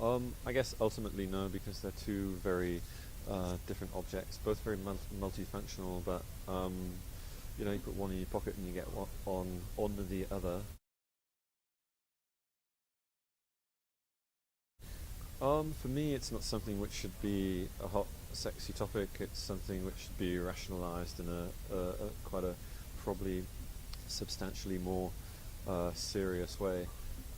I guess ultimately no, because they're two very different objects, both very multifunctional, but you put one in your pocket and you get one on the other. For me, it's not something which should be a hot, sexy topic. It's something which should be rationalized in a quite a probably substantially more serious way.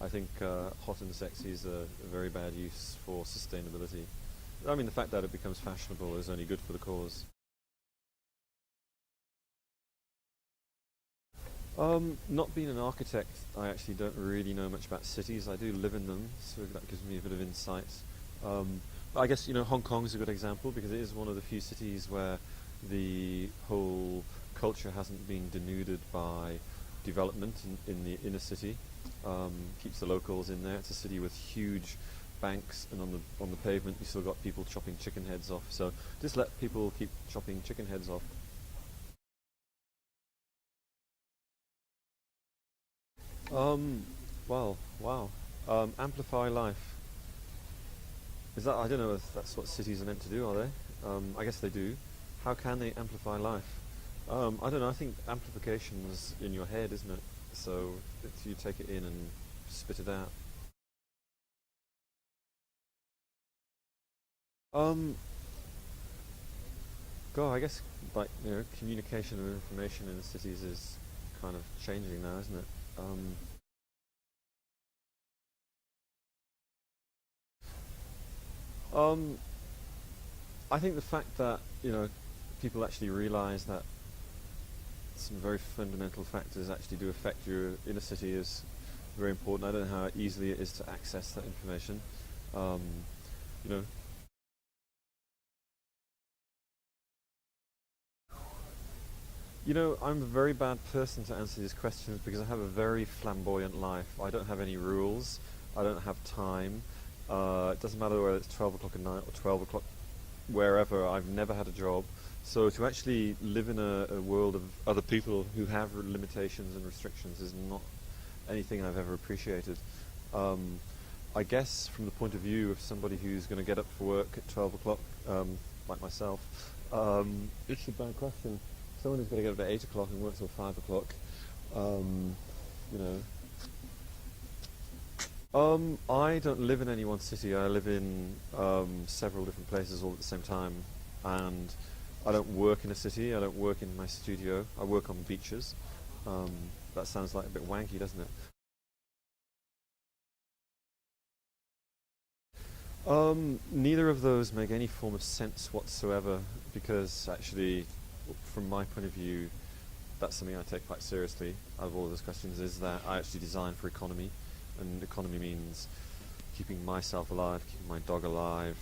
I think hot and sexy is a very bad use for sustainability. I mean, the fact that it becomes fashionable is only good for the cause. Not being an architect, I actually don't really know much about cities. I do live in them, so that gives me a bit of insight. But I guess Hong Kong is a good example because it is one of the few cities where the whole culture hasn't been denuded by development in the inner city. Keeps the locals in there. It's a city with huge banks, and on the pavement you still got people chopping chicken heads off. So just let people keep chopping chicken heads off. Um, well, wow. Amplify life. Is that, I don't know if that's what cities are meant to do, are they? I guess they do. How can they amplify life? I don't know, I think amplification's in your head, isn't it? So you take it in and spit it out. Um, God, I guess communication and information in the cities is kind of changing now, isn't it? Um, um, I think the fact that people actually realise that some very fundamental factors actually do affect your inner city is very important. I don't know how easily it is to access that information. Um, you know, I'm a very bad person to answer these questions because I have a very flamboyant life. I don't have any rules. I don't have time. It doesn't matter whether it's 12 o'clock at night or 12 o'clock wherever. I've never had a job. So to actually live in a world of other people who have limitations and restrictions is not anything I've ever appreciated. Um, I guess from the point of view of somebody who's going to get up for work at 12 o'clock, like myself, it's a bad question. Someone who's going to get up at 8 o'clock and work till 5 o'clock, um, you know. I don't live in any one city. I live in several different places all at the same time, and I don't work in a city. I don't work in my studio. I work on beaches. Um, that sounds like a bit wanky, doesn't it? Neither of those make any form of sense whatsoever because actually, from my point of view, that's something I take quite seriously out of all of those questions is that I actually design for economy, and economy means keeping myself alive, keeping my dog alive,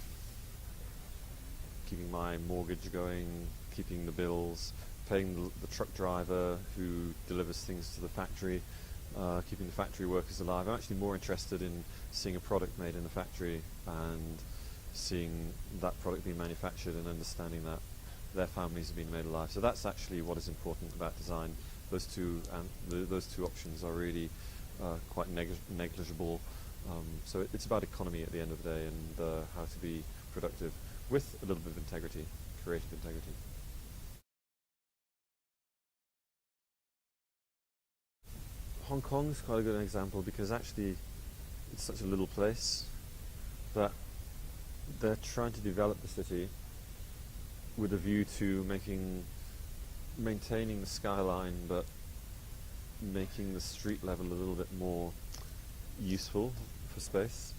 keeping my mortgage going, keeping the bills, paying the truck driver who delivers things to the factory, keeping the factory workers alive. I'm actually more interested in seeing a product made in a factory and seeing that product being manufactured and understanding that their families have been made alive. So that's actually what is important about design. Those two options are really quite negligible. So it's about economy at the end of the day and how to be productive with a little bit of integrity, creative integrity. Hong Kong's quite a good example because actually it's such a little place that they're trying to develop the city with a view to maintaining the skyline, but making the street level a little bit more useful for space.